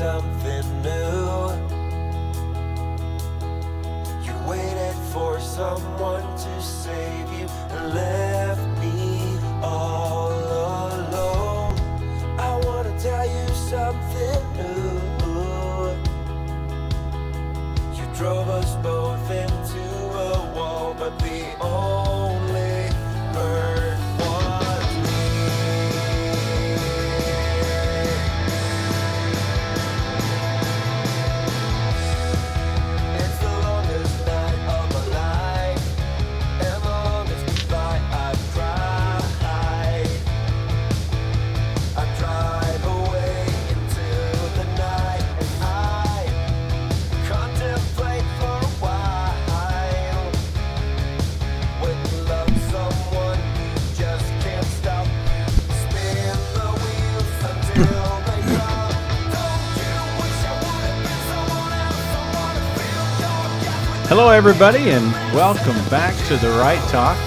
something new. You waited for someone to save you and left me all alone. I wanna tell you something new. You drove us both into a wall, but the only hurt was me. It's the longest night of my life, and the longest goodbye I've cried. I drive away into the night, and I contemplate for a while. When you love someone, you just can't stop. Spin the wheels until they drop. Don't you wish I would have been someone else? Someone to fill your gap with. Hello, everybody, and welcome back to The Right Talk.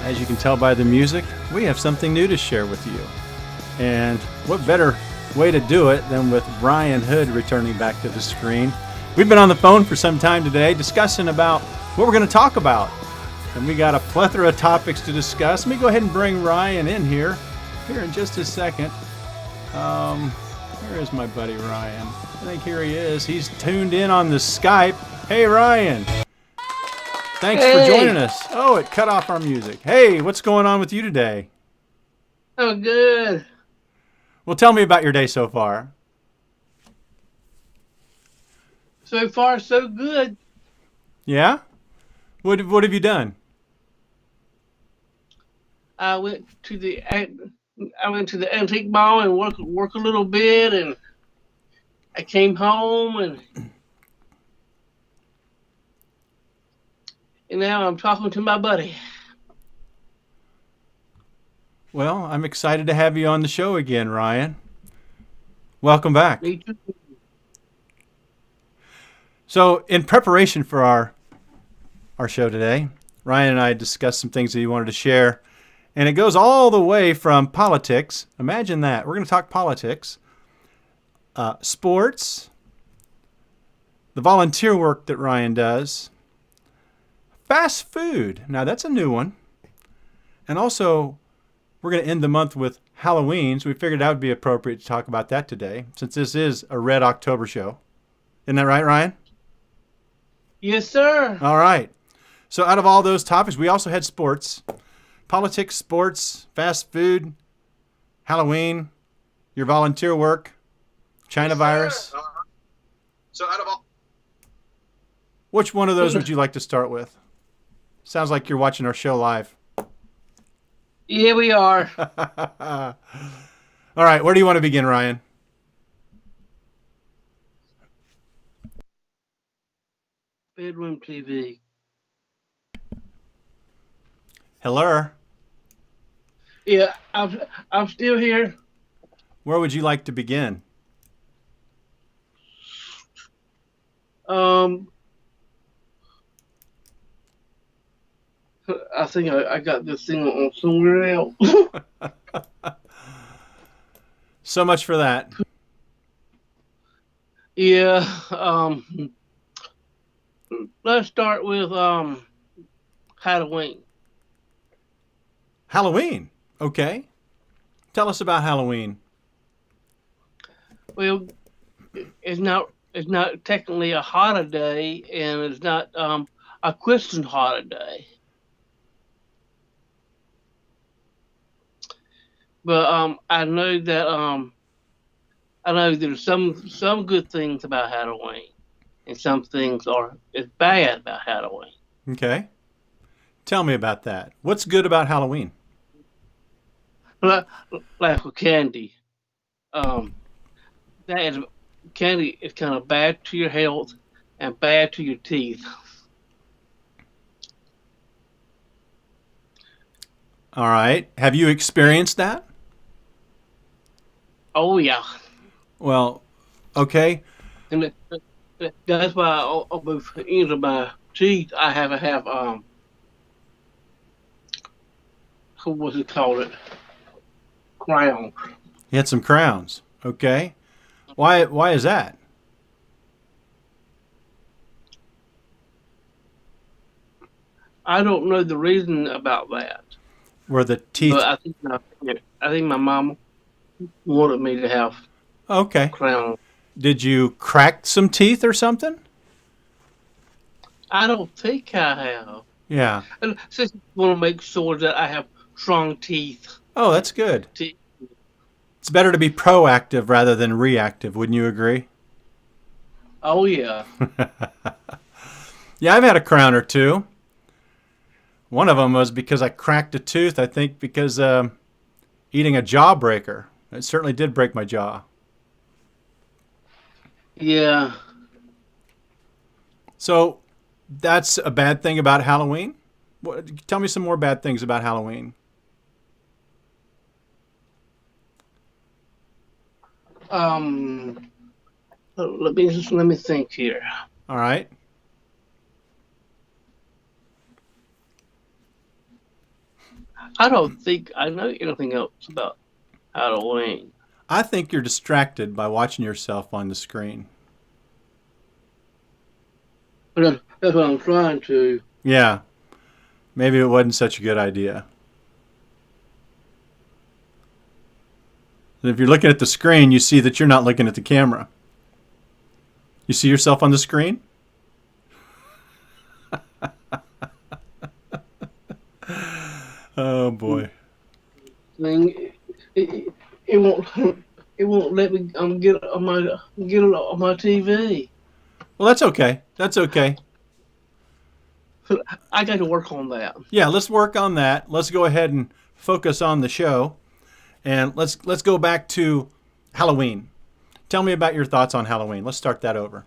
As you can tell by the music, we have something new to share with you. And what better way to do it than with Ryan Hood returning back to the screen. We've been on the phone for some time today discussing about what we're going to talk about. And we got a plethora of topics to discuss. Let me go ahead and bring Ryan in here in just a second. Where is my buddy Ryan? I think here he is. He's tuned in on the Skype. Hey, Ryan. Thanks for joining us. Oh, it cut off our music. Hey, what's going on with you today? Oh, good. Well, tell me about your day so far. So far, so good. Yeah? What have you done? I went to the antique mall and work a little bit, and I came home and now I'm talking to my buddy. Well, I'm excited to have you on the show again, Ryan. Welcome back. Me too. So, in preparation for our show today, Ryan and I discussed some things that he wanted to share, and it goes all the way from politics. Imagine that. We're going to talk politics, sports, the volunteer work that Ryan does, fast food. Now, that's a new one. And also, we're going to end the month with Halloween, so we figured that would be appropriate to talk about that today, since this is a Red October show. Isn't that right, Ryan? Yes, sir. All right. So out of all those topics, we also had sports, politics, sports, fast food, Halloween, your volunteer work, China virus. So out of all. Which one of those would you like to start with? Sounds like you're watching our show live. Yeah, we are. All right. Where do you want to begin, Ryan? Bedroom TV. Hello. Yeah, I'm still here. Where would you like to begin? I think I got this thing on somewhere else. So much for that. Yeah. Let's start with Halloween. Halloween. Okay. Tell us about Halloween. Well, it's not technically a holiday, and it's not a Christian holiday. But I know there's some good things about Halloween, and some things is bad about Halloween. Okay. Tell me about that. What's good about Halloween? Like with candy, candy is kind of bad to your health and bad to your teeth. All right. Have you experienced that? Oh yeah. Well, okay. And that's why on both ends of my teeth I have to have what's it called? Crowns. You had some crowns. Okay. Why is that? I don't know the reason about that, Were the teeth but I think my mom wanted me to have okay? crown. Did you crack some teeth or something? I don't think I have. Yeah. And just want to make sure that I have strong teeth. Oh, that's good. Te- It's better to be proactive rather than reactive, wouldn't you agree? Oh yeah. Yeah, I've had a crown or two. One of them was because I cracked a tooth, I think because eating a jawbreaker. It certainly did break my jaw. Yeah. So that's a bad thing about Halloween? Tell me some more bad things about Halloween. Let me think here. All right. I don't think I know anything else about Halloween. I think you're distracted by watching yourself on the screen. But that's what I'm trying to. Yeah. Maybe it wasn't such a good idea. If you're looking at the screen, you see that you're not looking at the camera. You see yourself on the screen? Oh boy. Thing, it won't it won't let me get it on my TV. Well, that's okay. That's okay. I got to work on that. Yeah, let's work on that. Let's go ahead and focus on the show. And let's go back to Halloween. Tell me about your thoughts on Halloween. Let's start that over.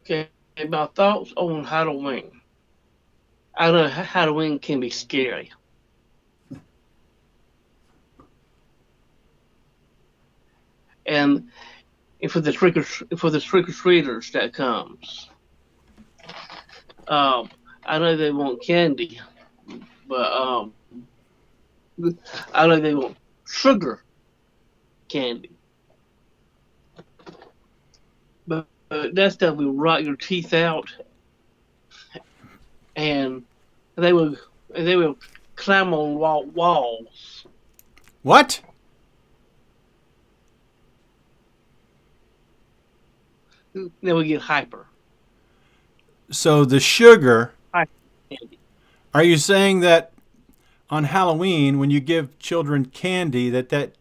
Okay, my thoughts on Halloween. I know Halloween can be scary. And for the trick or treaters that comes, I know they want candy, but I know they want sugar candy. But that stuff will rot your teeth out, and they will climb on walls. What? They will get hyper. So the sugar, Hyper candy. are you saying that on Halloween when you give children candy that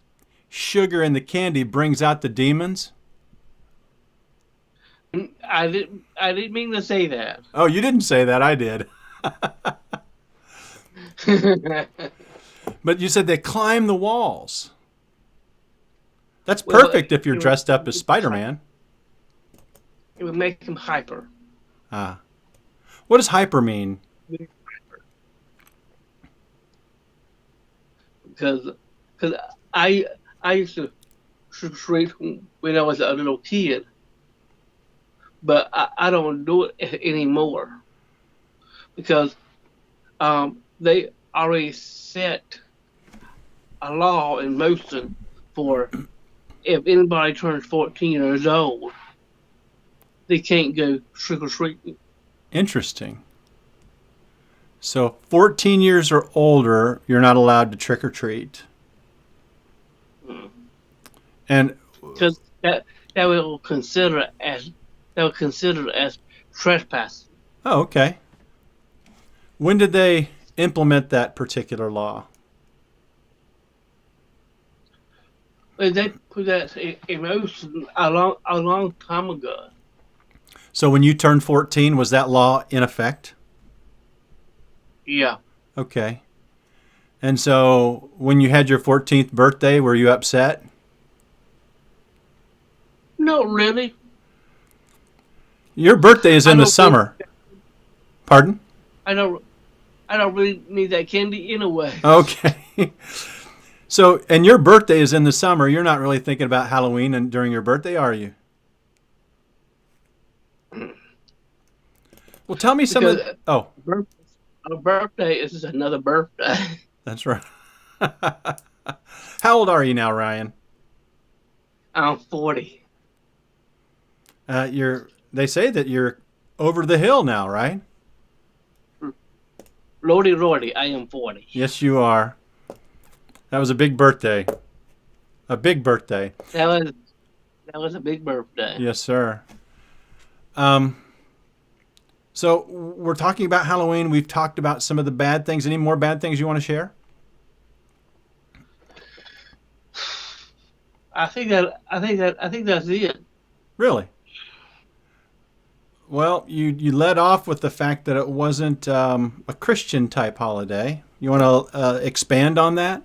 sugar in the candy brings out the demons? I didn't mean to say that. Oh, you didn't say that. I did. But you said they climb the walls. That's Well, perfect if you're dressed up as Spider-Man. It would make him hyper. Ah. What does hyper mean? Because I used to trick or treat when I was a little kid, but I don't do it anymore because they already set a law in motion for if anybody turns 14 years old, they can't go trick or treating. Interesting. So 14 years or older, you're not allowed to trick or treat. And Because that will consider as trespassing. oh, okay. When did they implement that particular law? But they put that in motion a long time ago. So when you turned 14, was that law in effect? Yeah. Okay. And so when you had your 14th birthday, were you upset? No, really. Your birthday is I in the don't summer. Pardon? I don't really need that candy anyway. Okay. So, and your birthday is in the summer. You're not really thinking about Halloween and during your birthday, are you? Well, tell me some of the, oh, A birthday is just another birthday. that's right. How old are you now, Ryan? I'm 40. They say that you're over the hill now, right? Lordy, I am 40. Yes, you are. That was a big birthday. A big birthday. That was a big birthday. Yes, sir. So we're talking about Halloween. We've talked about some of the bad things. Any more bad things you want to share? I think that's it. Really? Well, you led off with the fact that it wasn't a Christian type holiday. You want to expand on that?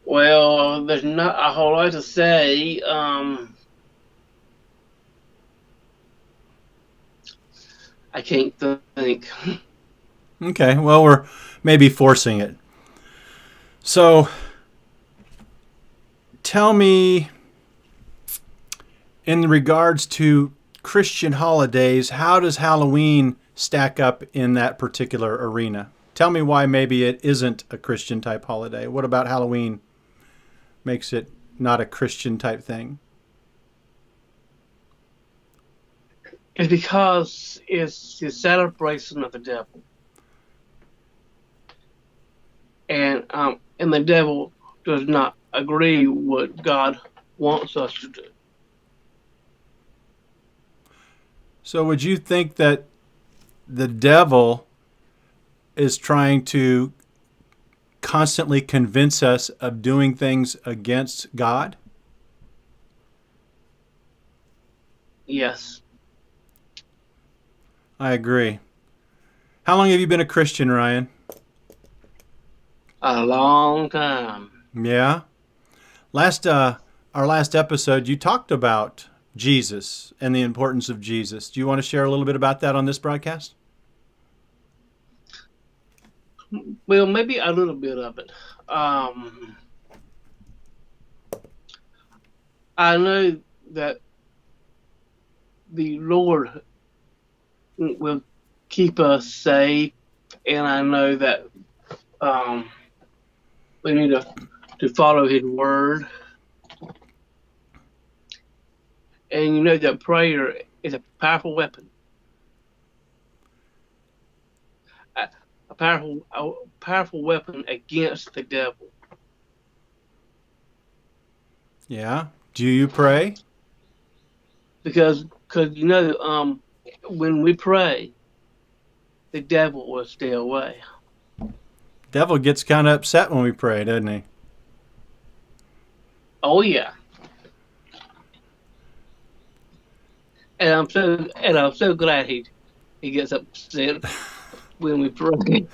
Well, there's not a whole lot to say. I can't think. Okay, well, we're maybe forcing it. So, tell me, in regards to Christian holidays, how does Halloween stack up in that particular arena? Tell me why maybe it isn't a Christian type holiday. What about Halloween makes it not a Christian type thing? It's because it's the celebration of the devil, and the devil does not agree with what God wants us to do. So would you think that the devil is trying to constantly convince us of doing things against God? Yes. I agree. How long have you been a Christian, Ryan? A long time. Yeah. Our last episode, you talked about Jesus and the importance of Jesus. Do you want to share a little bit about that on this broadcast? Well, maybe a little bit of it. I know that the Lord will keep us safe, and I know that we need to follow His word. And you know that prayer is a powerful weapon. A powerful weapon against the devil. Yeah. Do you pray? Because you know, when we pray, the devil will stay away. Devil gets kind of upset when we pray, doesn't he? Oh yeah. And I'm so glad he gets upset when we pray.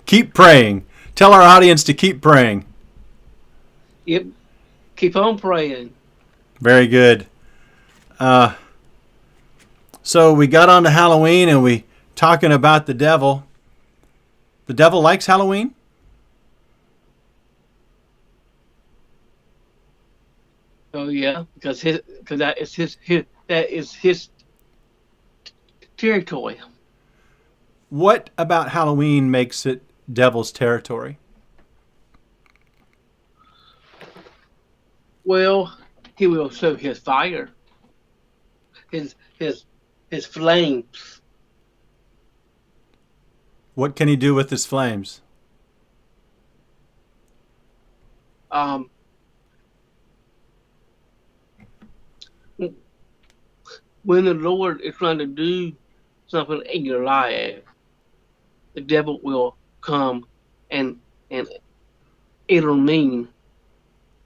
Keep praying. Tell our audience to keep praying. Yep. Keep on praying. Very good. So we got on to Halloween and we talking about the devil. The devil likes Halloween? Oh yeah, because that is his territory. What about Halloween makes it devil's territory? Well, he will show his fire, his flames. What can he do with his flames? When the Lord is trying to do something in your life, the devil will come and it'll mean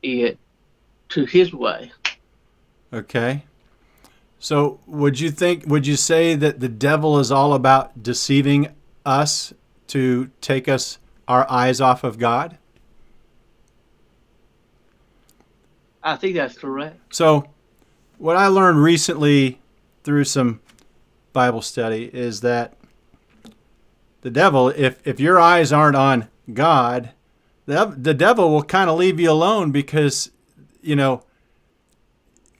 it to his way. Okay. So would you say that the devil is all about deceiving us to take our eyes off of God? I think that's correct. So what I learned recently through some Bible study is that the devil, if your eyes aren't on God, the devil will kind of leave you alone because, you know,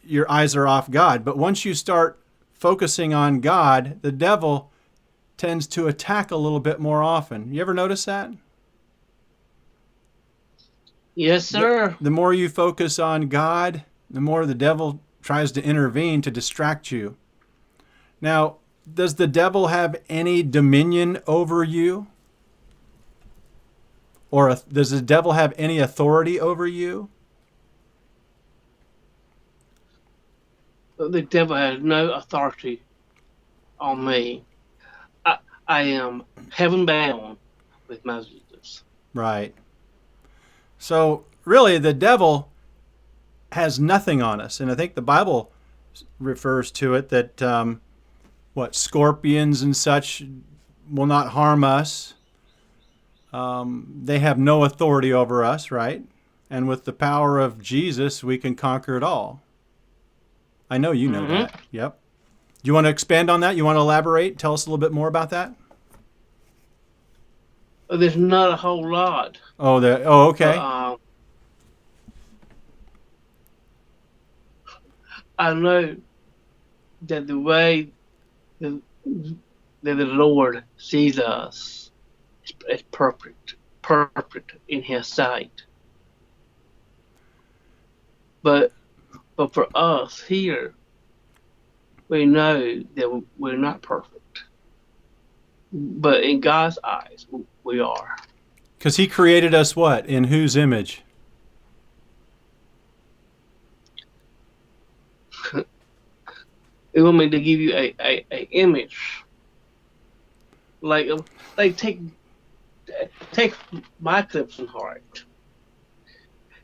your eyes are off God. But once you start focusing on God, the devil tends to attack a little bit more often. You ever notice that? Yes, sir. The more you focus on God, the more the devil tries to intervene to distract you. Now, does the devil have any dominion over you? Or does the devil have any authority over you? The devil has no authority on me. I am heaven bound with Moses. Right. So, really, the devil has nothing on us. And I think the Bible refers to it that, scorpions and such will not harm us. They have no authority over us, right? And with the power of Jesus, we can conquer it all. I know you know that. Yep. Do you want to expand on that? You want to elaborate? Tell us a little bit more about that? There's not a whole lot. Okay. I know that the way that the Lord sees us is perfect in His sight. But for us here, we know that we're not perfect. But in God's eyes, we are. Because He created us what? In whose image? You want me to give you a image? Like take my Clemson heart.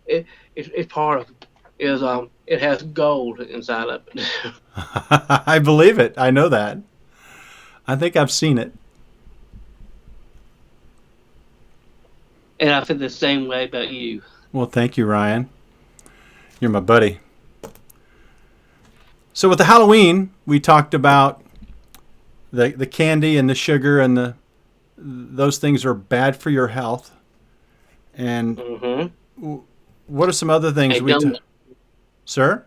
It's part of it has gold inside of it. I believe it. I know that. I think I've seen it. And I feel the same way about you. Well, thank you, Ryan. You're my buddy. So with the Halloween, we talked about the candy and the sugar and those things are bad for your health. And what are some other things Sir?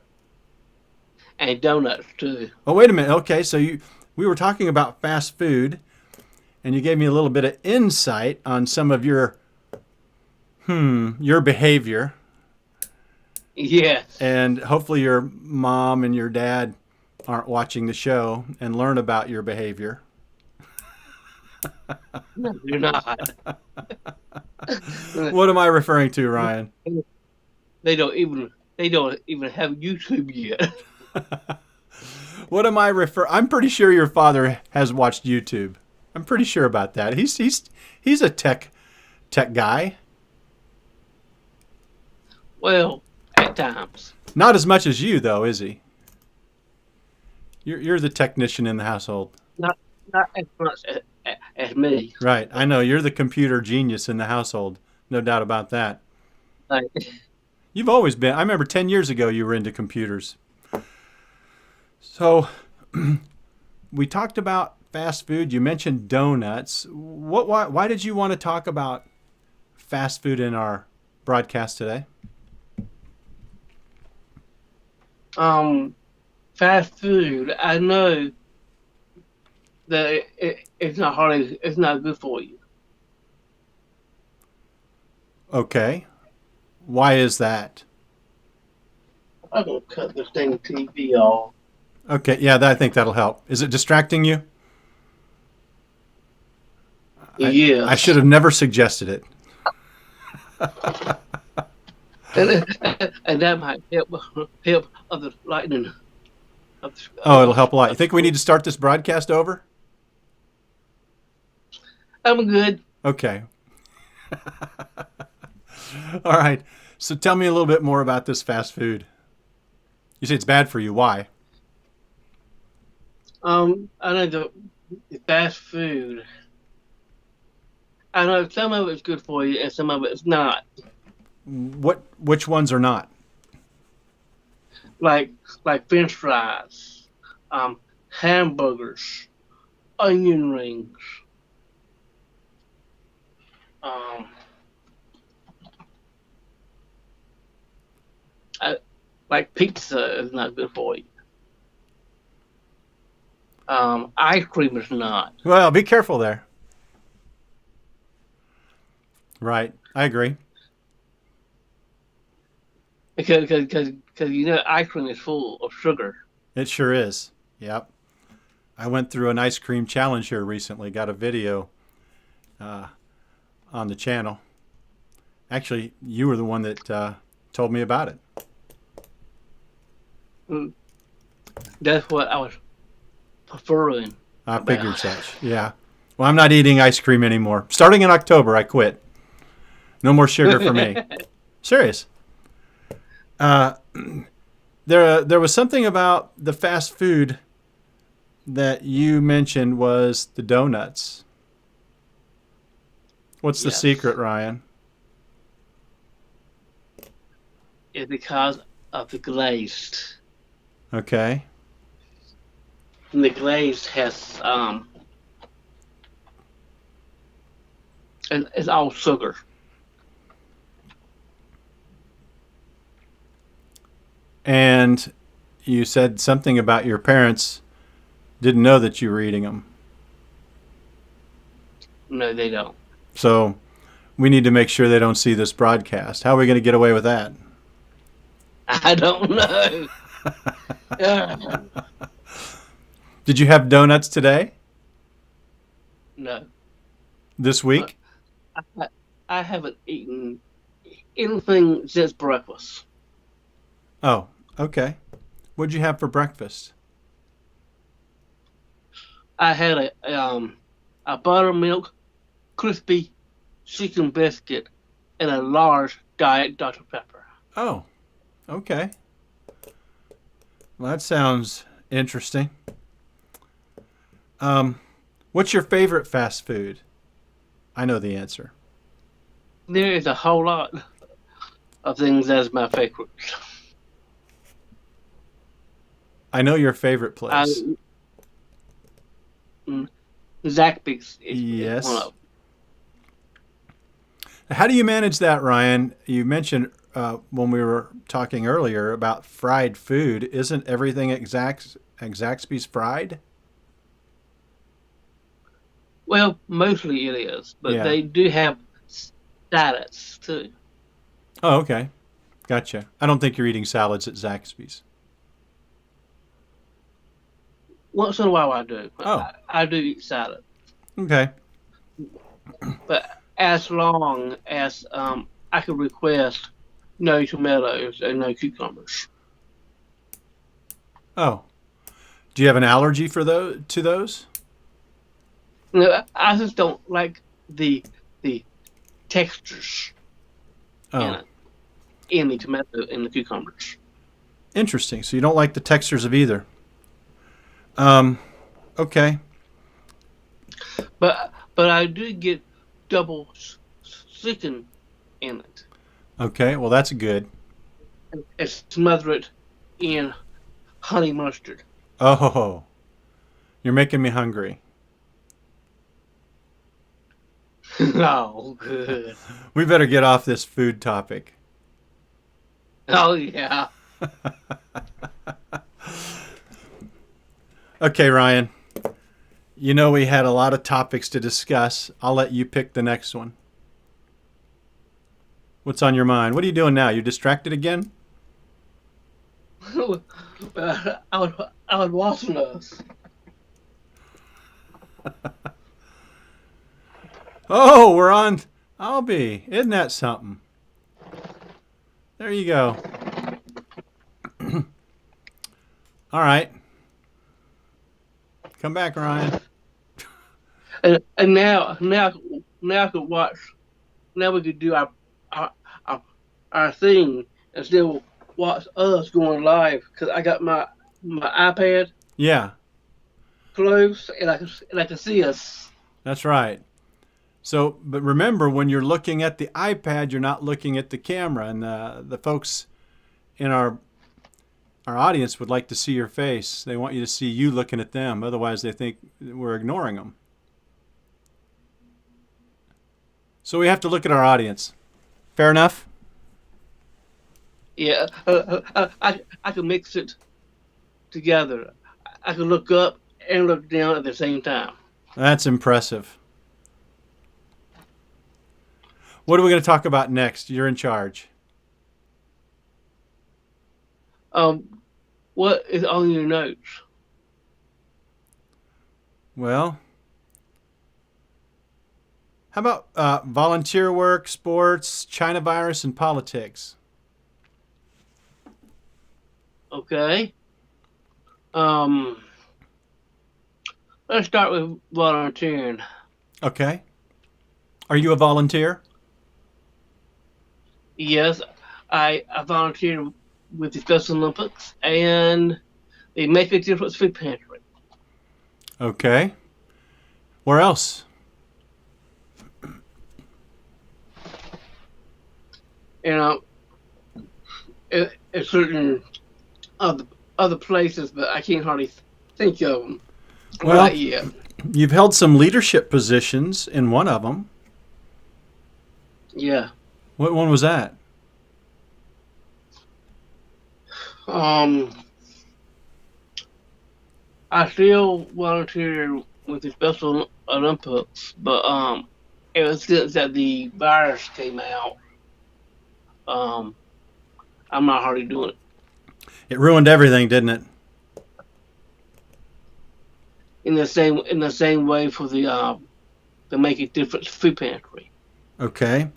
And donuts too. Oh, wait a minute. Okay, so we were talking about fast food, and you gave me a little bit of insight on some of your behavior. Yes. And hopefully your mom and your dad aren't watching the show and learn about your behavior. No, you're not. What am I referring to, Ryan? They don't even have YouTube yet. What am I I'm pretty sure your father has watched YouTube. I'm pretty sure about that. He's a tech guy. Well, at times. Not as much as you, though, is he? You're the technician in the household. Not as much as me. Right. I know. You're the computer genius in the household. No doubt about that. Like, You've always been. I remember 10 years ago you were into computers. So we talked about fast food. You mentioned donuts. Why did you want to talk about fast food in our broadcast today? Fast food. I know that it's not good for you. Okay. Why is that? I'm gonna cut this dang TV off. Okay, yeah, I think that'll help. Is it distracting you? Yeah. I should have never suggested it. And that might help other lightning. Oh, it'll help a lot. You think we need to start this broadcast over? I'm good. Okay. All right. So tell me a little bit more about this fast food. You say it's bad for you. Why? I know the fast food. I know some of it's good for you and some of it's not. Which ones are not? Like French fries, hamburgers, onion rings, like pizza is not good for you. Ice cream is not. Well, be careful there. Right. I agree. Because ice cream is full of sugar. It sure is. Yep. I went through an ice cream challenge here recently. Got a video on the channel. Actually, you were the one that told me about it. Mm, That's what I was preferring. I figured such. Yeah. Well, I'm not eating ice cream anymore. Starting in October, I quit. No more sugar for me. Serious. There was something about the fast food that you mentioned was the donuts. What's the Yes. secret, Ryan? It's because of the glazed. Okay. And the glazed has it's all sugar. And you said something about your parents didn't know that you were eating them. No, they don't. So we need to make sure they don't see this broadcast. How are we going to get away with that? I don't know. Did you have donuts today? No, This week? I haven't eaten anything since breakfast. Oh, okay. What'd you have for breakfast? I had a buttermilk crispy chicken biscuit and a large diet Dr. Pepper. Oh, okay. Well, that sounds interesting. What's your favorite fast food? I know the answer. There is a whole lot of things as my favorite. I know your favorite I, place. Zaxby's is Yes. one of them. How do you manage that, Ryan? You mentioned when we were talking earlier about fried food. Isn't everything at Zaxby's fried? Well, mostly it is, but Yeah. they do have salads too. Oh, okay. Gotcha. I don't think you're eating salads at Zaxby's. Once in a while I do. Oh. I do eat salad, Okay. but as long as I could request no tomatoes and no cucumbers. Oh. Do you have an allergy for those? No, I just don't like the textures in Oh, it, in the tomato and the cucumbers. interesting. So you don't like the textures of either. Okay. But I do get double chicken in it Okay. Well, that's good. and smother it in honey mustard. Oh, you're making me hungry. Oh, good. We better get off this food topic. Oh, yeah. Okay, Ryan. You know we had a lot of topics to discuss. I'll let you pick the next one. What's on your mind? What are you doing now? You distracted again? I was watching us. Oh, we're on Albie. Isn't that something? There you go. All right. Come back, Ryan. And now I could watch. Now we could do our thing and still watch us going live because I got my iPad Yeah, close and I can see us. that's right. So, but remember, when you're looking at the iPad, you're not looking at the camera, and the folks in our audience would like to see your face. They want you to see you looking at them. Otherwise, they think we're ignoring them. So we have to look at our audience. Fair enough? Yeah, I can mix it together. I can look up and look down at the same time. That's impressive. What are we going to talk about next? You're in charge. What is on your notes? Well, how about volunteer work, sports, China virus, and politics? Okay. Let's start with volunteering. Okay. Are you a volunteer? Yes, I volunteered with the Special Olympics and the Make a Difference Food Pantry. Okay. Where else? You know, in certain other places, but I can't hardly think of them Well, right yet. You've held some leadership positions in one of them. Yeah. What one was that? I still volunteer with the Special Olympics, but ever since that the virus came out, I'm not hardly doing it. It ruined everything, didn't it? In the same way for the Make a Difference Food Pantry. Okay.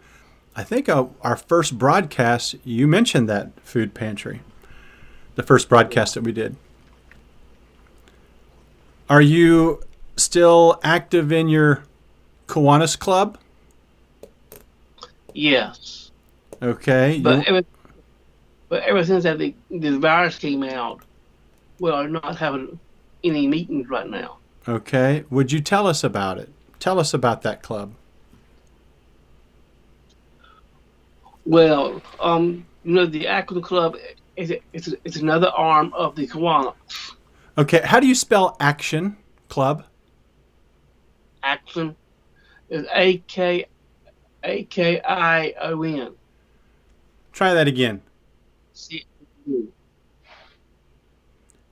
I think our first broadcast, you mentioned that food pantry. The first broadcast that we did. Are you still active in your Kiwanis Club? Yes, Okay. but ever since that the virus came out, we are not having any meetings right now. Okay. Would you tell us about it? Tell us about that club. Well, the Akron Club is another arm of the Kiwanis. Okay. How do you spell Action Club? Akron is AKION. Try that again.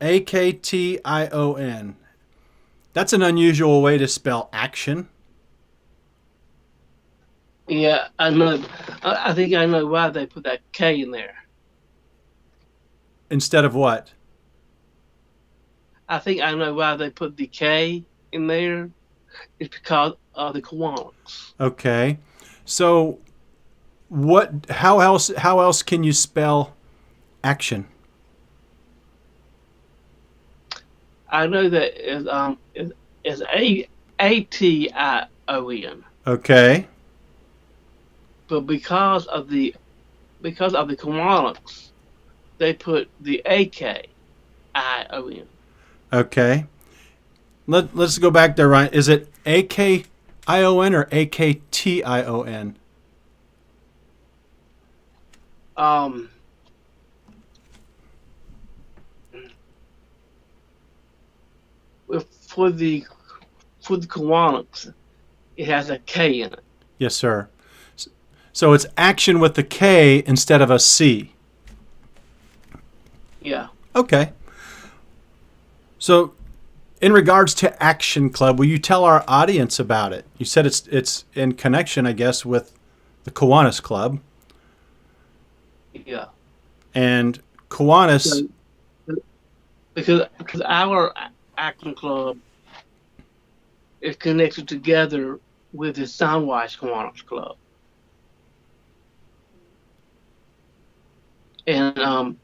AKTION. That's an unusual way to spell action. Yeah, I know. I think I know why they put that K in there. Instead of what? I think I know why they put the K in there. It's because of the Kiwanis. Okay. So how else can you spell action? I know that is ATION, Okay. but because of the Kiwanis, they put the AKION. Okay. Let's go back there, Ryan. Is it AKION or AKTION? For the Kiwanis, it has a K in it. Yes, sir. So it's action with the K instead of a C. Yeah. Okay. So, in regards to Action Club, will you tell our audience about it? You said it's in connection, I guess, with the Kiwanis Club. Yeah. And Kiwanis, Because our Akron Club is connected together with the Soundwise Kiwanis Club. And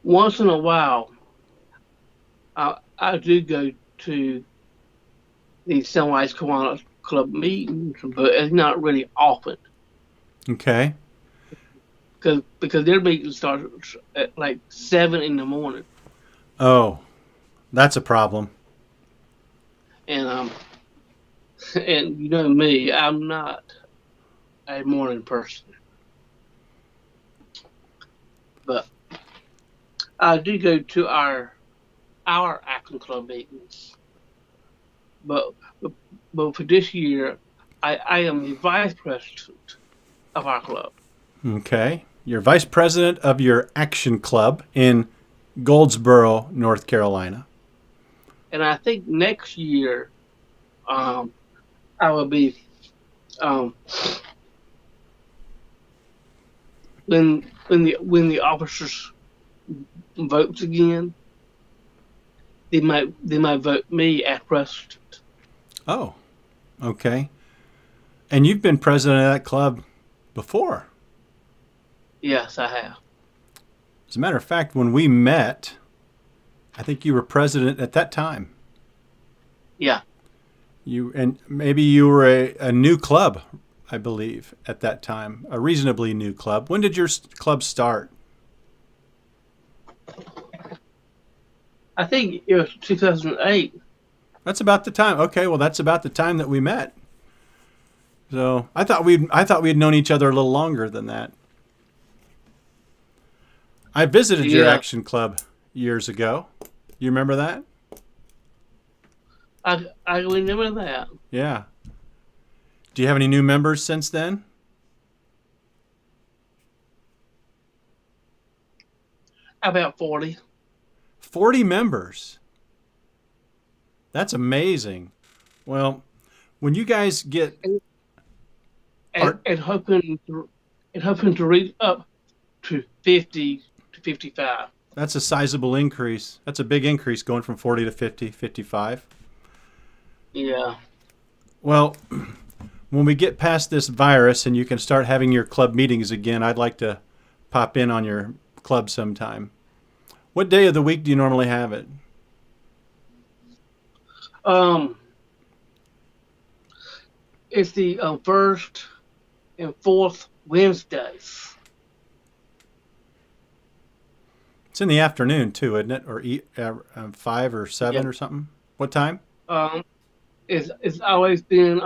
once in a while, I do go to the Soundwise Kiwanis Club meetings, but it's not really often. okay. Because their meeting starts at like 7 in the morning. Oh, that's a problem. And and you know me, I'm not a morning person. But I do go to our Akron Club meetings. But for this year, I am the vice president of our club. Okay. You're vice president of your Action Club in Goldsboro, North Carolina. and I think next year, I will be um, when the officers votes again, they might vote me as president. Oh, okay. And you've been president of that club before. Yes, I have. As a matter of fact, when we met, I think you were president at that time. Yeah. And maybe you were a new club, I believe, at that time, a reasonably new club. When did your club start? I think it was 2008. That's about the time. Okay, well, that's about the time that we met. So I thought we'd known each other a little longer than that. I visited your Yeah. action club years ago. You remember that? I remember that. Yeah. Do you have any new members since then? About 40. 40 members. That's amazing. Well, when you guys get And, Art- and hoping to reach up to 50 to 55. that's a sizable increase. That's a big increase going from 40 to 50, 55. Yeah. Well, when we get past this virus and you can start having your club meetings again, I'd like to pop in on your club sometime. What day of the week do you normally have it? It's the first and fourth Wednesdays. It's in the afternoon too, isn't it? Or 5 or 7 Yeah. or something? What time? It's always been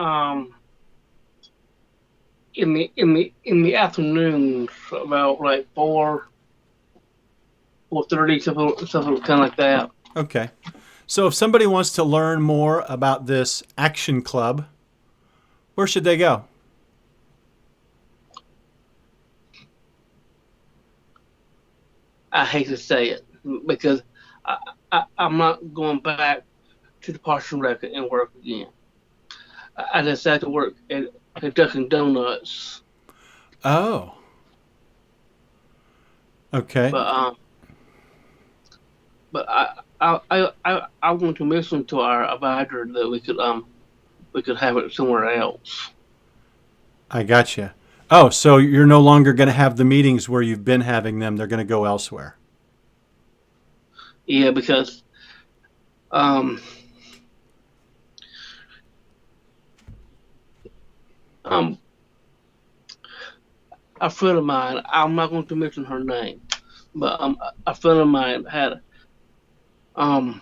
in the afternoons, about like 4:30, something kind of like that. Okay. So if somebody wants to learn more about this action club, where should they go? I hate to say it because I'm not going back to the Parks and Rec and work again. I decided to work at Dunkin' Donuts, Oh. Okay. but I want to mention to our advisor that we could have it somewhere else. I gotcha. Oh, so you're no longer going to have the meetings where you've been having them. They're going to go elsewhere. Yeah, because um um a friend of mine, I'm not going to mention her name, but a friend of mine had um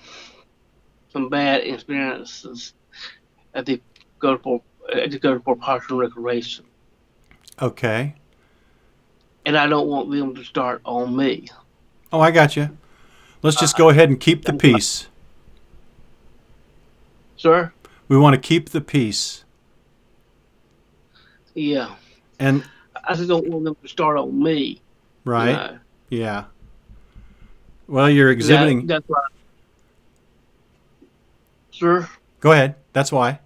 some bad experiences at the Gulfport Parks and Recreation, Okay. and I don't want them to start on me. Oh, I gotcha. Let's just go ahead and keep the peace. Sir? We want to keep the peace. Yeah. And I just don't want them to start on me. right? You know. Yeah. Well, you're exhibiting. That's right. Sir? Go ahead. That's why.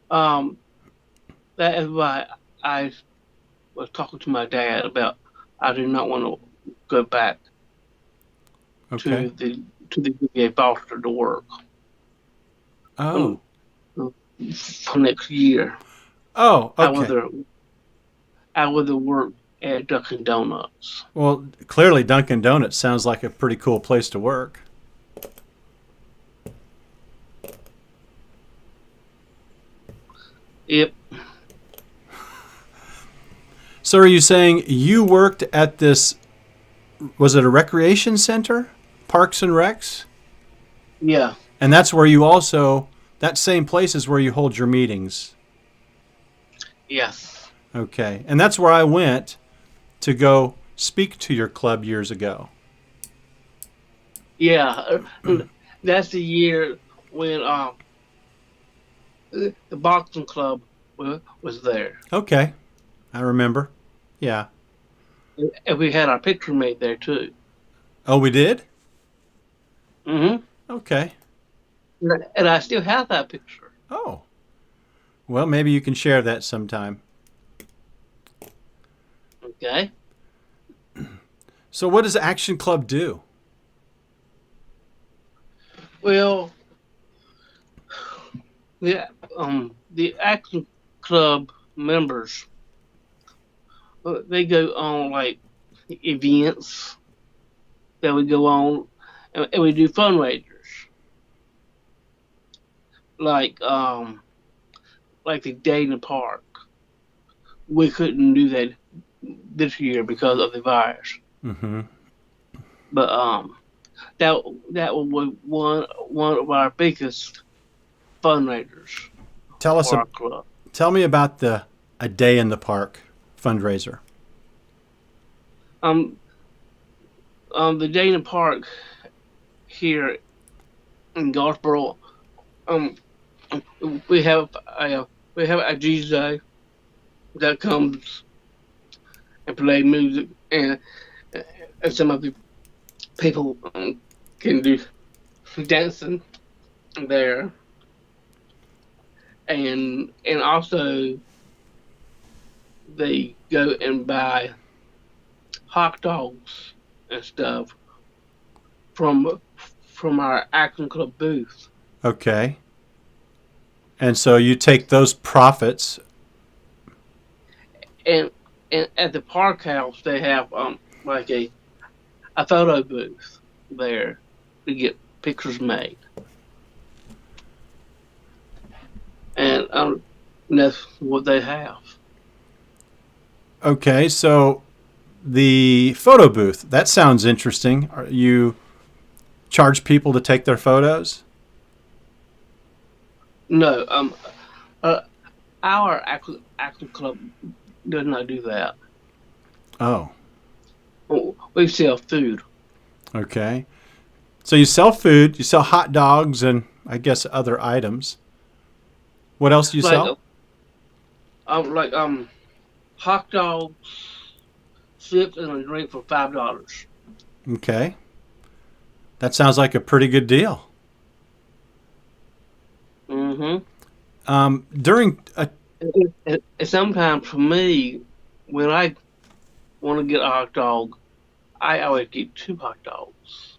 That is why I was talking to my dad about I do not want to go back Okay. to the UVA Foster to work Oh. for next year. Oh, I okay. would work at Dunkin' Donuts. Well, clearly Dunkin' Donuts sounds like a pretty cool place to work. Yep. So are you saying you worked at this, was it a recreation center? Parks and Recs? Yeah. And that's where you also, that same place is where you hold your meetings. Yes. Okay. And that's where I went to go speak to your club years ago. Yeah. That's the year when the boxing club was there, Okay. I remember. Yeah. and we had our picture made there too. Oh, we did? Mm-hmm. Okay. And I still have that picture. Oh. Well, maybe you can share that sometime. Okay. So what does Action Club do? Well, the Action Club members, they go on like events that we go on, and we do fundraisers like like the day in the park. We couldn't do that this year because of the virus, Mm-hmm. but that was one of our biggest fundraisers Tell us. for our club. Tell me about the A Day in the Park fundraiser. Um, the day in the park here in Goldsboro, um, we have a DJ that comes and play music, and some of the people can do dancing there, and also they go and buy hot dogs and stuff from our Action Club booth. Okay. And so you take those profits. And at the park house they have like a photo booth there to get pictures made. And that's what they have. Okay, so the photo booth, that sounds interesting. You charge people to take their photos? No, our Action Club does not do that. Oh, We sell food. okay. So you sell food, you sell hot dogs, and I guess other items. What else do you sell? Like hot dogs, chips, and a drink for $5. Okay. That sounds like a pretty good deal. Mm-hmm. During a And sometimes for me, when I want to get a hot dog, I always get 2 hot dogs.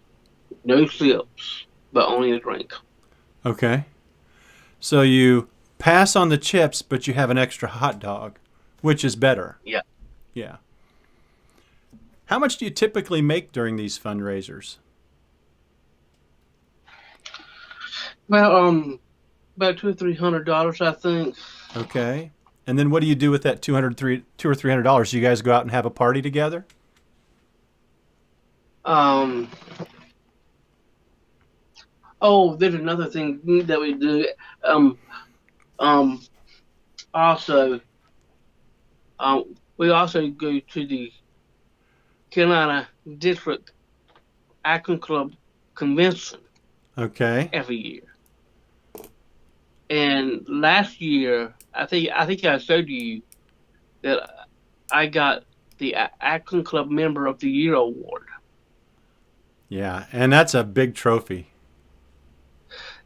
No chips, but only a drink. Okay. So you pass on the chips, but you have an extra hot dog, which is better. Yeah. Yeah. How much do you typically make during these fundraisers? Well, about $200-300, I think. Okay. And then what do you do with that $200 or $300? Do you guys go out and have a party together? Oh, there's another thing that we do. Also, we also go to the Carolina District Action Club convention Okay. every year. And last year, I think I showed you that I got the Action Club Member of the Year award. Yeah, and that's a big trophy.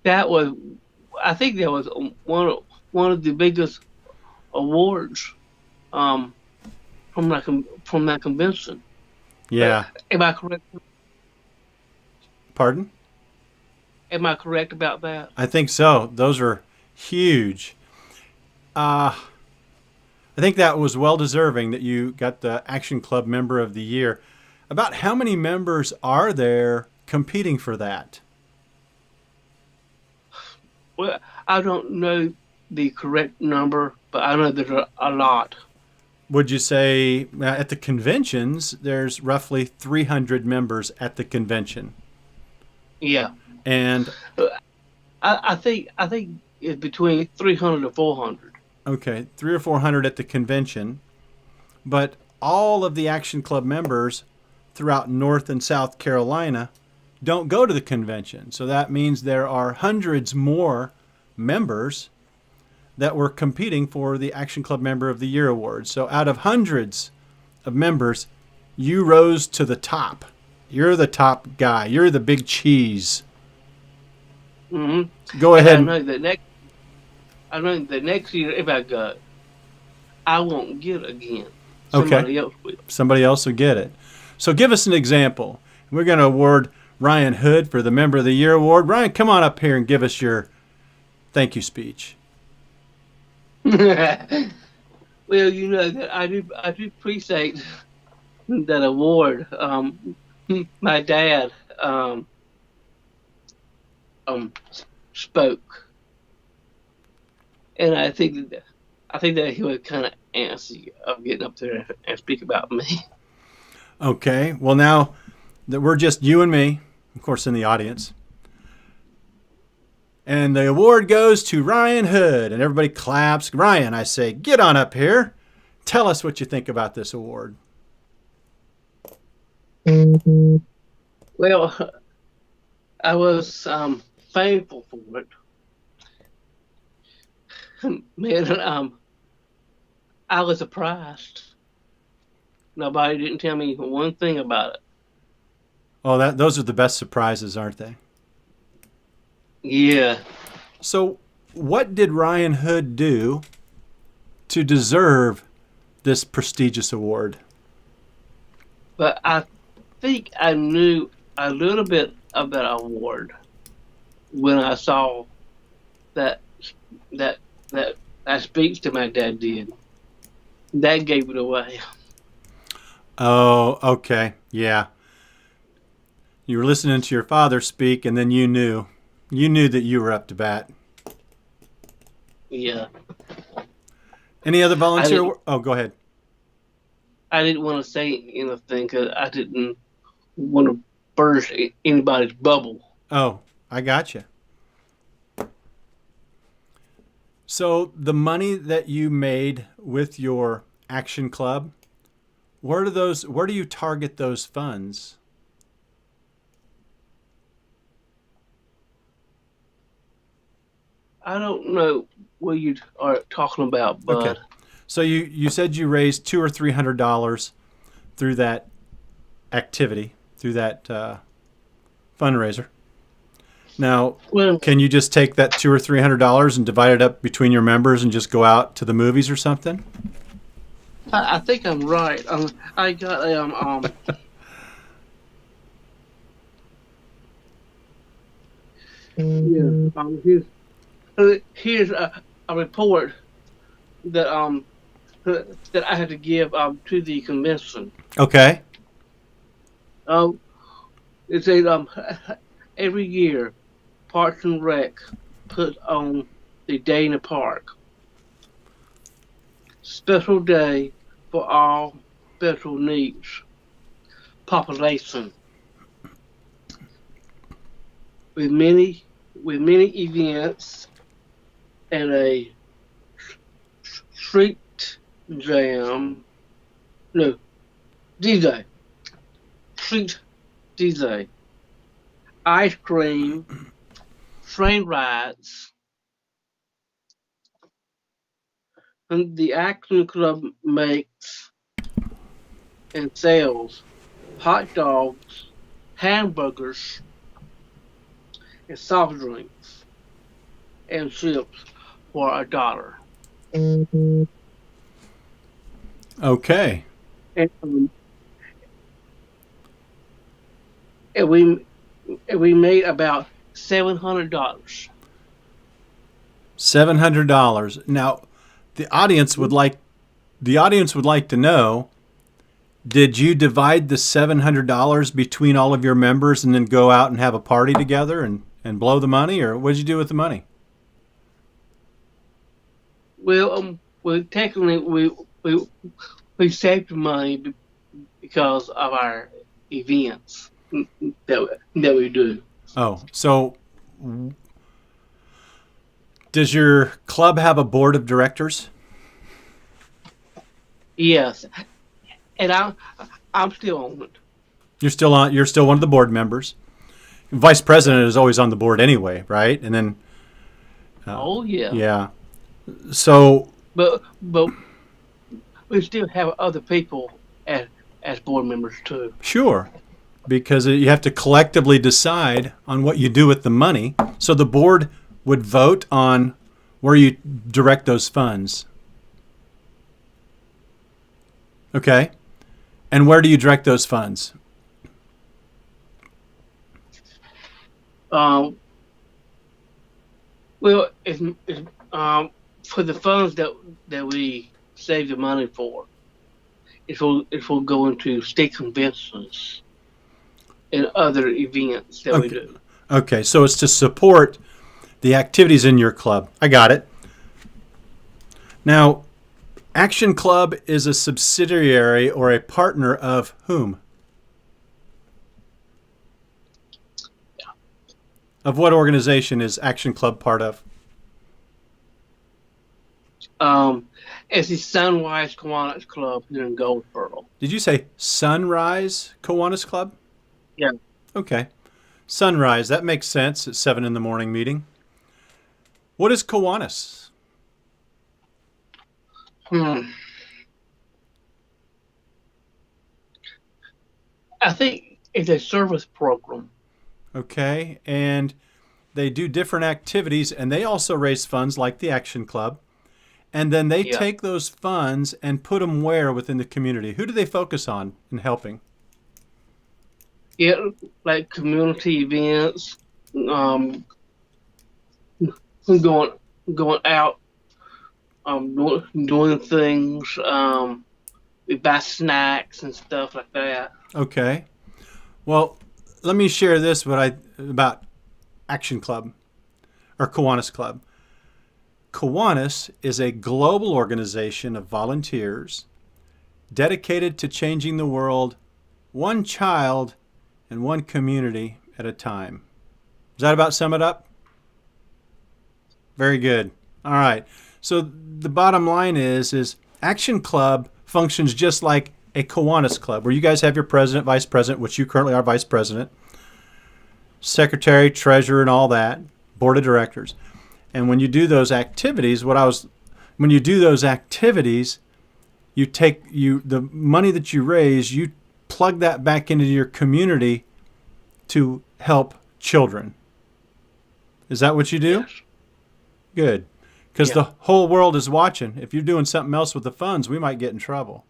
That was, I think that was one of the biggest awards from that convention. Yeah. Am I correct? Pardon? Am I correct about that? I think so. Those are huge. I think that was well deserving that you got the Action Club Member of the Year. About how many members are there competing for that? Well, I don't know the correct number, but I know there's a lot. Would you say at the conventions, there's roughly 300 members at the convention? Yeah, And, I think it's between 300 to 400. okay, 300 or 400 at the convention. But all of the Action Club members throughout North and South Carolina don't go to the convention. So that means there are hundreds more members that were competing for the Action Club Member of the Year award. So out of hundreds of members, you rose to the top. You're the top guy. You're the big cheese. Go And ahead. I know the next year if I go, I won't get it again. Okay. Somebody else will. Somebody else will get it. So give us an example. We're going to award Ryan Hood for the Member of the Year award. Ryan, come on up here and give us your thank you speech. Well, you know that I do appreciate that award. My dad um spoke, and I think that he was kind of antsy of getting up there and speak about me. Okay. Well, now that we're just you and me, of course, in the audience, and the award goes to Ryan Hood, and everybody claps. Ryan, I say, get on up here. Tell us what you think about this award. Well, I was thankful for it. Man, I was surprised. Nobody didn't tell me one thing about it. Oh, those are the best surprises, aren't they? Yeah. So, what did Ryan Hood do to deserve this prestigious award? But I think I knew a little bit of that award when I saw that that that speech that my dad did. That gave it away. Oh, okay. Yeah. You were listening to your father speak, and then you knew that you were up to bat. Yeah. Any other volunteer? didn't- Oh, go ahead. I didn't want to say anything because I didn't want to burst anybody's bubble. Oh, I got you. So the money that you made with your action club, where do you target those funds? I don't know what you are talking about, but Okay. So you said you raised $200 or $300 through that activity, through that fundraiser. Now, well, can you just take that $200 or $300 and divide it up between your members and just go out to the movies or something? I think I'm right. I got yeah. Here's a report that that I had to give to the convention. Okay. It says every year Parks and Rec put on the day in the park. Special day for all special needs population. With many events and a street jam. No, DJ. Street DJ. Ice cream, train rides, and the Action Club makes and sells hot dogs, hamburgers, and soft drinks and chips for $1. Okay. And we made about $700. $700. Now, the audience would like to know, did you divide the $700 between all of your members and then go out and have a party together and blow the money, or what did you do with the money? Well, technically we saved money because of our events that we do. Oh, so does your club have a board of directors? Yes, and I'm still on it. You're still one of the board members. Vice president is always on the board anyway, right? And then Oh yeah. yeah. So But we still have other people as board members too. sure. because you have to collectively decide on what you do with the money. So the board would vote on where you direct those funds. Okay. And where do you direct those funds? Well, it's for the funds that we save the money for. It will go into state conventions and other events that we do. Okay, so it's to support the activities in your club. I got it. Now, Action Club is a subsidiary or a partner of whom? Of what organization is Action Club part of? It's the Sunrise Kiwanis Club here in Goldsboro. Did you say Sunrise Kiwanis Club? Yeah. Okay. Sunrise, that makes sense at 7 in the morning meeting. What is Kiwanis? I think it's a service program. Okay, and they do different activities, and they also raise funds like the Action Club. And then they take those funds and put them where within the community? Who do they focus on in helping? Yeah, like community events, going out, doing things. We buy snacks and stuff like that. Okay. Well, let me share this about Action Club or Kiwanis Club. Kiwanis is a global organization of volunteers dedicated to changing the world one child and one community at a time. Does that about sum it up? Very good. All right. So the bottom line is Action Club functions just like a Kiwanis Club, where you guys have your president, vice president, which you currently are vice president, secretary, treasurer, and all that, board of directors. And when you do those activities, you take the money that you raise, you plug that back into your community to help children. Is that what you do? Yes. Good. Because the whole world is watching. If you're doing something else with the funds, we might get in trouble.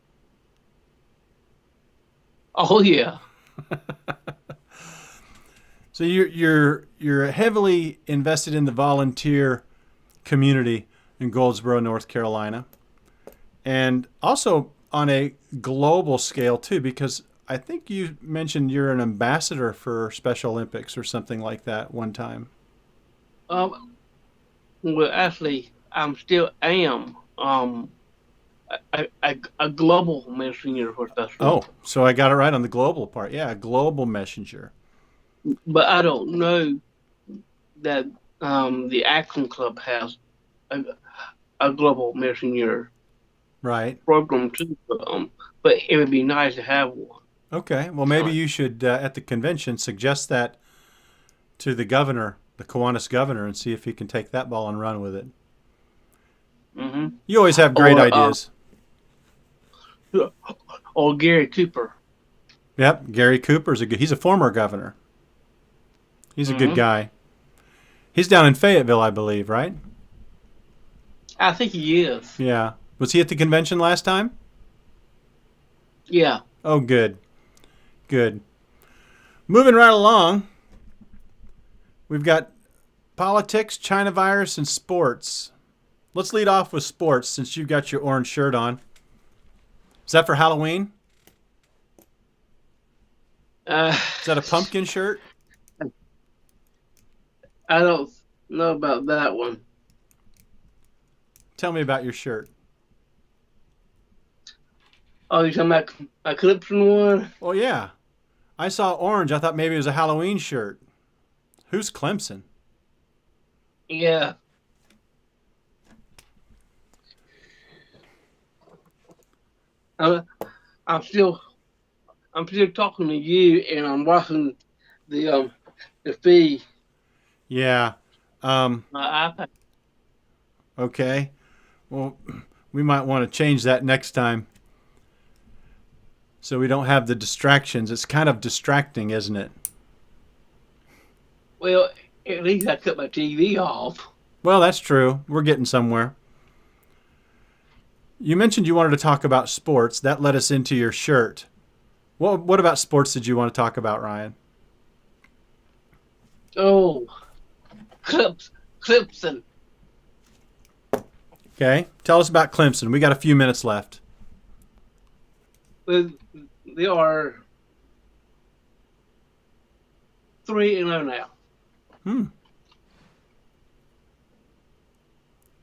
Oh yeah. So you're heavily invested in the volunteer community in Goldsboro, North Carolina, and also on a global scale too, because I think you mentioned you're an ambassador for Special Olympics or something like that one time. Well, actually, I am a global messenger for Special Oh, Olympics. so I got it right on the global part. Yeah, a global messenger. But I don't know that the Action Club has a global messenger Right. program too. But it would be nice to have one. Okay. Well, maybe you should, at the convention, suggest that to the governor, the Kiwanis governor, and see if he can take that ball and run with it. Mm-hmm. You always have great Or, ideas. Or Gary Cooper. Yep. Gary Cooper's he's a former governor. He's a good guy. He's down in Fayetteville, I believe, right? I think he is. Yeah. Was he at the convention last time? Yeah. Oh, good. Good. Moving right along, we've got politics, China virus, and sports. Let's lead off with sports since you've got your orange shirt on. Is that for Halloween? Is that a pumpkin shirt? I don't know about that one. Tell me about your shirt. Oh, you're talking about a Clemson one? Oh, yeah. I saw orange. I thought maybe it was a Halloween shirt. Who's Clemson? Yeah. I'm still talking to you, and I'm watching the feed Yeah. my iPad. Okay. Well, we might want to change that next time. So we don't have the distractions. It's kind of distracting, isn't it? Well, at least I cut my TV off. Well, that's true. We're getting somewhere. You mentioned you wanted to talk about sports. That led us into your shirt. What about sports did you want to talk about, Ryan? Oh, Clemson. Okay. Tell us about Clemson. We got a few minutes left. Well, they are 3-0 now.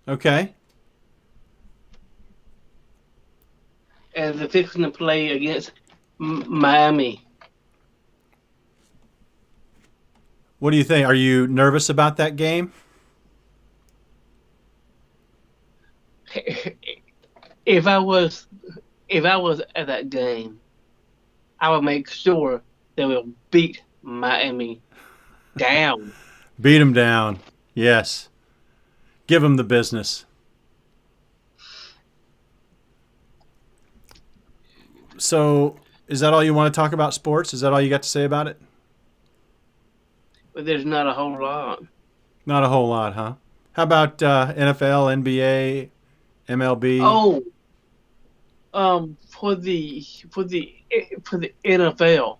Okay. And they're fixing to play against Miami. What do you think? Are you nervous about that game? If I was at that game, I would make sure they will beat Miami down. Beat them down. Yes. Give them the business. So, is that all you want to talk about sports? Is that all you got to say about it? But there's not a whole lot. Not a whole lot, huh? How about NFL, NBA, MLB? Oh, for the NFL,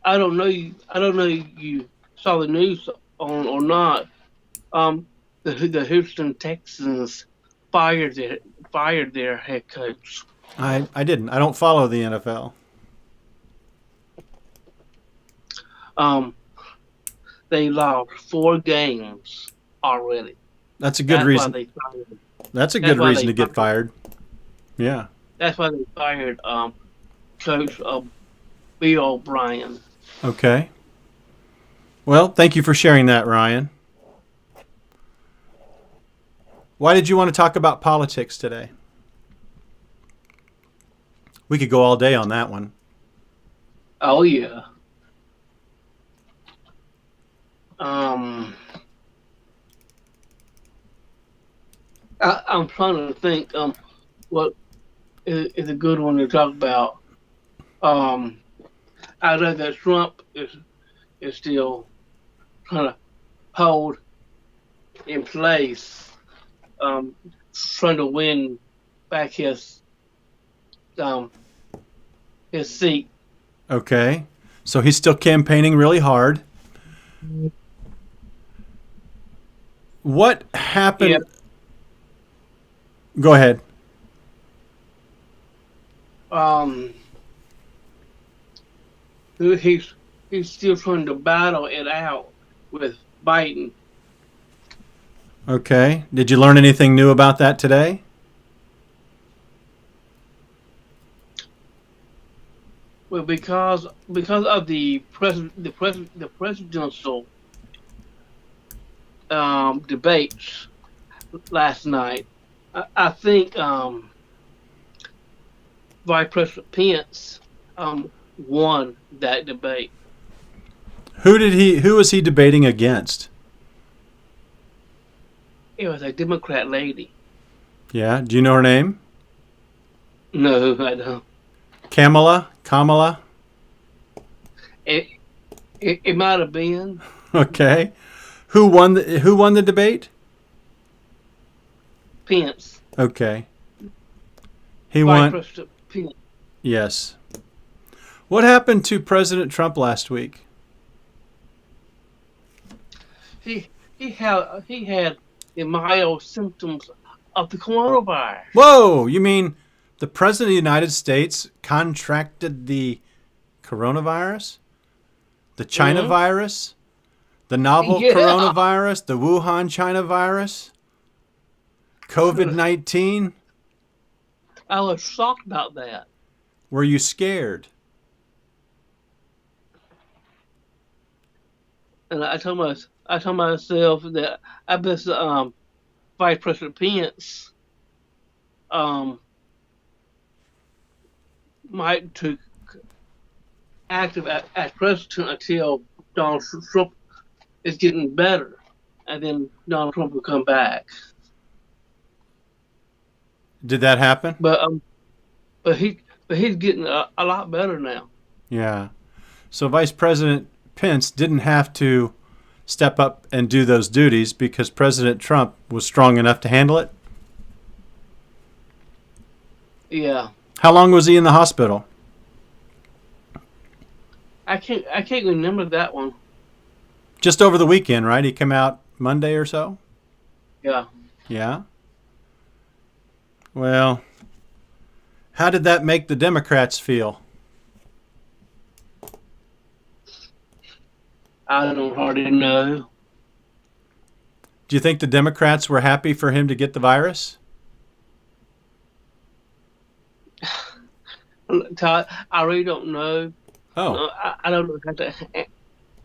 I don't know. You saw the news on or not. The Houston Texans fired their head coach. I didn't. I don't follow the NFL. They lost 4 games already. That's a good That's reason. why they fired him. That's a that's good why reason they to get fired. Yeah. That's why they fired Coach Bill O'Brien. Okay. Well, thank you for sharing that, Ryan. Why did you want to talk about politics today? We could go all day on that one. Oh yeah. I'm trying to think what is a good one to talk about. I know that Trump is still trying to hold in place, trying to win back his seat. Okay. So he's still campaigning really hard. What happened? Yeah. Go ahead. He's still trying to battle it out with Biden. Okay. Did you learn anything new about that today? Well, because of the presidential debates last night, I think Vice President Pence won that debate. Who was he debating against? It was a Democrat lady. Yeah. Do you know her name? No, I don't. Kamala? It might have been Okay. Who won the debate? Pence. Okay. He Vice won. President Pence. Yes. What happened to President Trump last week? He had the mild symptoms of the coronavirus. Whoa, you mean the President of the United States contracted the coronavirus? The China Mhm. virus? The novel Yeah. coronavirus? The Wuhan China virus? COVID-19? I was shocked about that. Were you scared? And I told myself that I bet Vice President Pence might to active as president until Donald Trump is getting better, and then Donald Trump will come back. Did that happen? But but he's getting a lot better now. Yeah. So Vice President Pence didn't have to step up and do those duties because President Trump was strong enough to handle it. Yeah. How long was he in the hospital? I can't remember that one. Just over the weekend, right? He came out Monday or so? Yeah. Yeah. Well, how did that make the Democrats feel? I don't hardly know. Do you think the Democrats were happy for him to get the virus? Todd, I really don't know. Oh. I don't know how to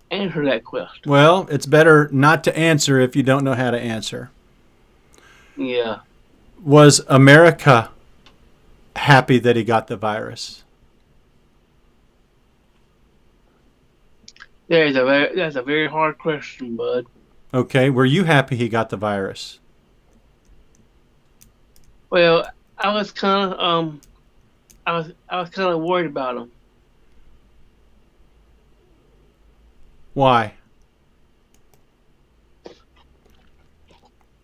answer that question. Well, it's better not to answer if you don't know how to answer. Yeah. Was America happy that he got the virus? That's a very hard question, bud. Okay, were you happy he got the virus? Well, I was kind of I was kind of worried about him. Why?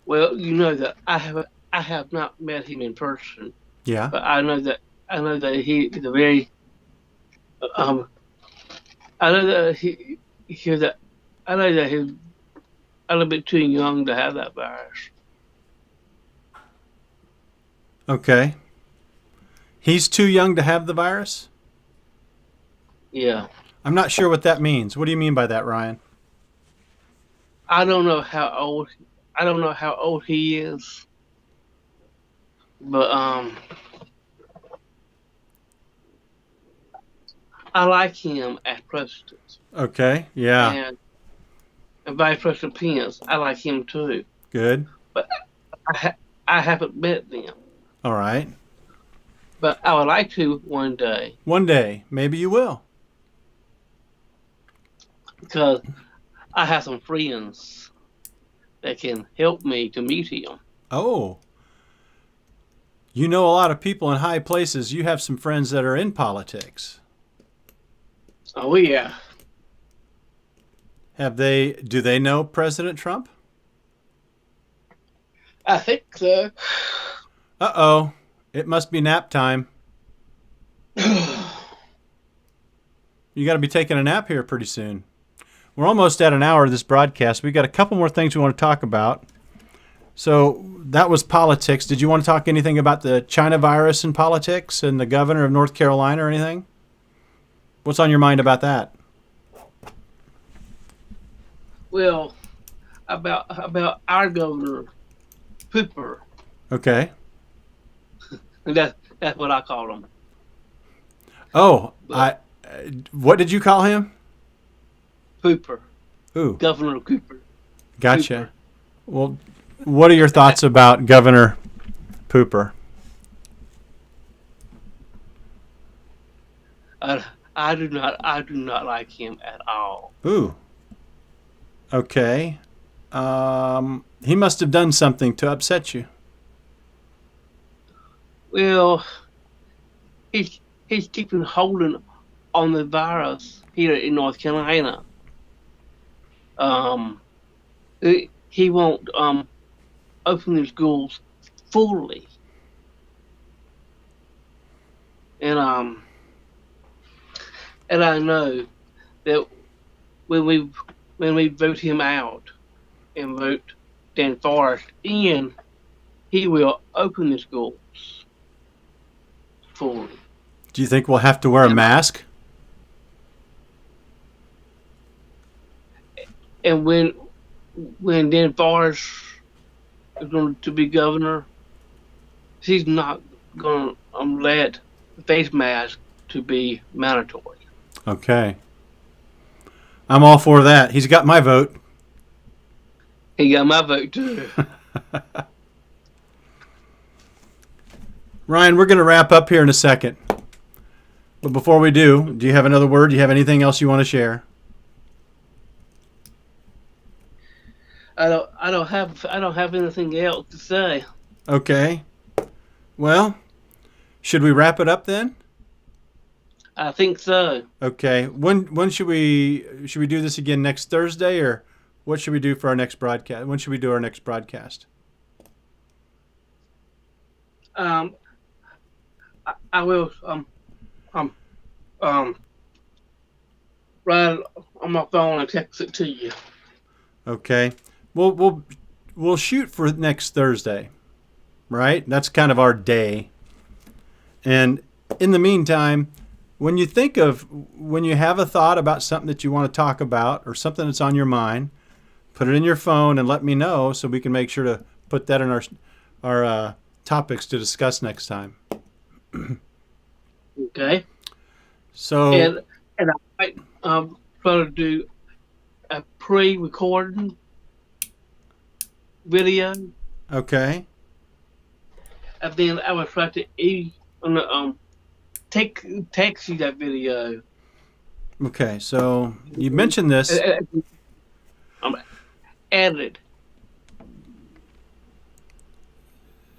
Well, you know that I have not met him in person, Yeah. but I know that he is a very I know that he's a little bit too young to have that virus. Okay. He's too young to have the virus? Yeah. I'm not sure what that means. What do you mean by that, Ryan? I don't know how old he is, but I like him as president. Okay. Yeah. And Vice President Pence, I like him too. Good. But I haven't met them. All right. But I would like to one day One day, maybe you will. because I have some friends that can help me to meet him. Oh. You know a lot of people in high places. You have some friends that are in politics. Oh yeah. Do they know President Trump? I think so. Uh-oh. It must be nap time. You got to be taking a nap here pretty soon. We're almost at an hour of this broadcast. We got a couple more things we want to talk about. So that was politics. Did you want to talk anything about the China virus and politics and the governor of North Carolina or anything? What's on your mind about that? Well, about our governor, Pooper. Okay. That's what I call him. Oh, what did you call him? Pooper. Ooh, Governor Cooper. gotcha. Well, what are your thoughts about Governor Pooper? I do not like him at all. Ooh. Okay. He must have done something to upset you. Well, he's keeping holding on the virus here in North Carolina. He won't open the schools fully, and I know that when we vote him out and vote Dan Forrest in, he will open the schools fully. Do you think we'll have to wear a mask? And when Dan Forrest is going to be governor, he's not going to let the face mask to be mandatory. Okay. I'm all for that. He's got my vote. He got my vote too. Ryan, we're going to wrap up here in a second. But before we do you have another word? Do you have anything else you want to share? I don't have anything else to say. Okay. Well, should we wrap it up then? I think so. Okay. When should we do this again next Thursday, or what should we do for our next broadcast? When should we do our next broadcast? I will write it on my phone and text it to you. Okay. We'll shoot for next Thursday, right? That's kind of our day. And in the meantime, when you have a thought about something that you want to talk about or something that's on your mind, put it in your phone and let me know so we can make sure to put that in our topics to discuss next time. Okay. So And I might try to do a pre-recording video, okay. and then I will try to text you that video. Okay. So you mentioned this. Edit.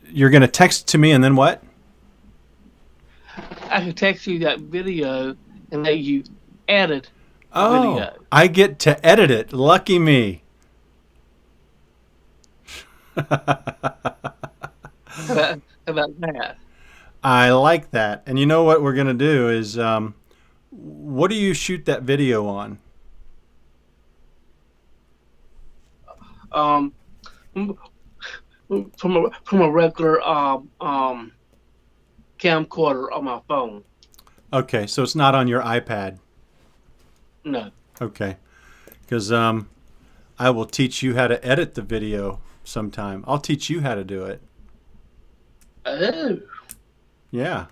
You're going to text it to me and then what? I can text you that video and let you edit the Oh, video. I get to edit it. Lucky me. How about that? I like that. And you know what we're going to do is, what do you shoot that video on? From a regular camcorder on my phone. Okay, so it's not on your iPad. No. Okay, because I will teach you how to edit the video sometime. I'll teach you how to do it. Oh. Yeah.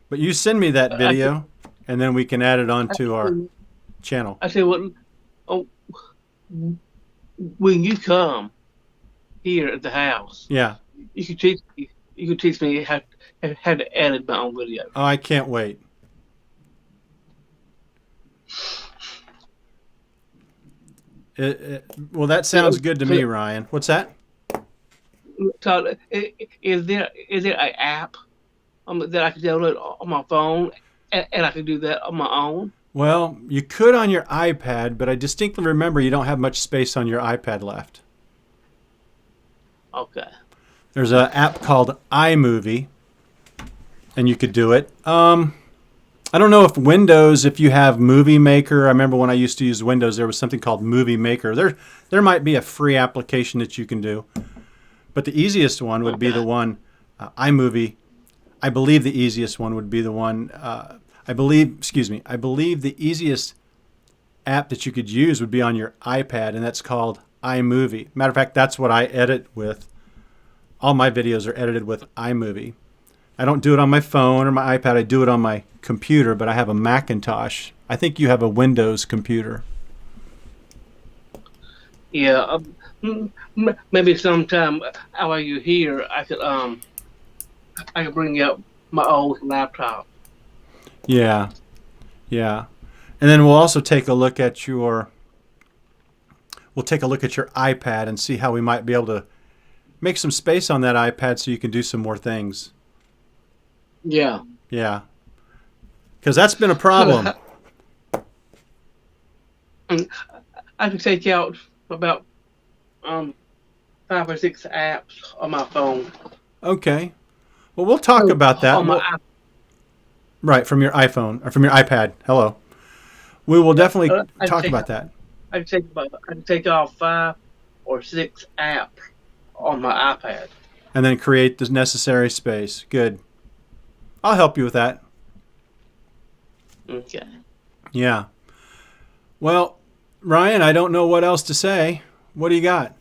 But you send me that video, and then we can add it onto our channel. I say, what? Oh, when you come here at the house, Yeah. you can teach me. You can teach me how to edit my own video. Oh, I can't wait. Well, that sounds good to me, Ryan. What's that? So, is there an app that I can download on my phone, and I can do that on my own? Well, you could on your iPad, but I distinctly remember you don't have much space on your iPad left. Okay. There's an app called iMovie, and you could do it. I don't know if Windows, if you have Movie Maker. I remember when I used to use Windows, there was something called Movie Maker. There might be a free application that you can do, but the easiest one would be the one, iMovie. I believe the easiest one would be the one. I believe the easiest app that you could use would be on your iPad, and that's called iMovie. Matter of fact, that's what I edit with. All my videos are edited with iMovie. I don't do it on my phone or my iPad. I do it on my computer, but I have a Macintosh. I think you have a Windows computer. Yeah. Maybe sometime while you're here, I could bring out my old laptop. Yeah. Yeah. And then we'll also take a look at your iPad and see how we might be able to make some space on that iPad so you can do some more things. Yeah. Yeah. Because that's been a problem. I can take out about 5 or 6 apps on my phone. Okay. Well, we'll talk about that. On my Right, from your iPhone or from your iPad. Hello. We will definitely talk about that. I can take off 5 or 6 apps on my iPad. And then create the necessary space. Good. I'll help you with that. Okay. Yeah. Well, Ryan, I don't know what else to say. What do you got?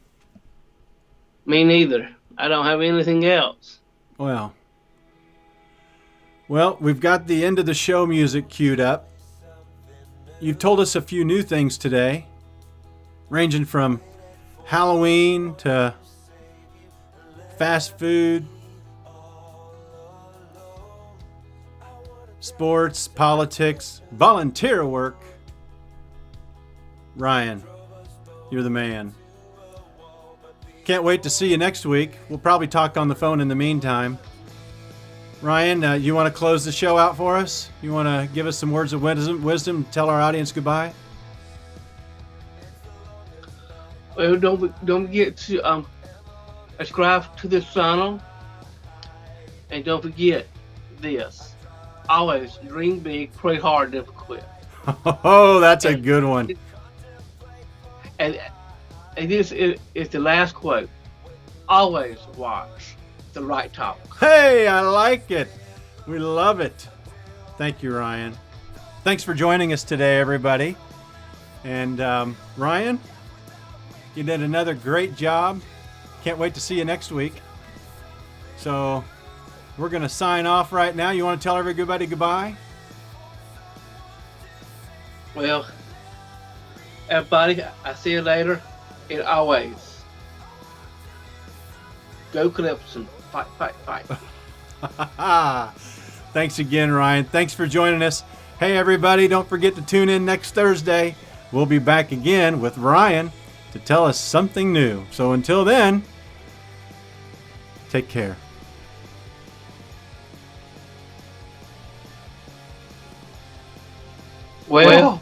Me neither. I don't have anything else. Well, we've got the end of the show music queued up. You've told us a few new things today, ranging from Halloween to fast food, sports, politics, volunteer work. Ryan, you're the man. Can't wait to see you next week. We'll probably talk on the phone in the meantime. Ryan, you want to close the show out for us? You want to give us some words of wisdom, tell our audience goodbye? Well, don't forget to subscribe to this channel, and don't forget this: always dream big, pray hard, never quit. Oh, that's a good one. And this is the last quote: always watch the right talk. Hey, I like it. We love it. Thank you, Ryan. Thanks for joining us today, everybody. And Ryan, you did another great job. Can't wait to see you next week. So we're going to sign off right now. You want to tell everybody goodbye? Well, everybody, I see you later, and always go Clemson. Fight, fight, fight. Thanks again, Ryan. Thanks for joining us. Hey, everybody, don't forget to tune in next Thursday. We'll be back again with Ryan to tell us something new. So until then, take care. Well,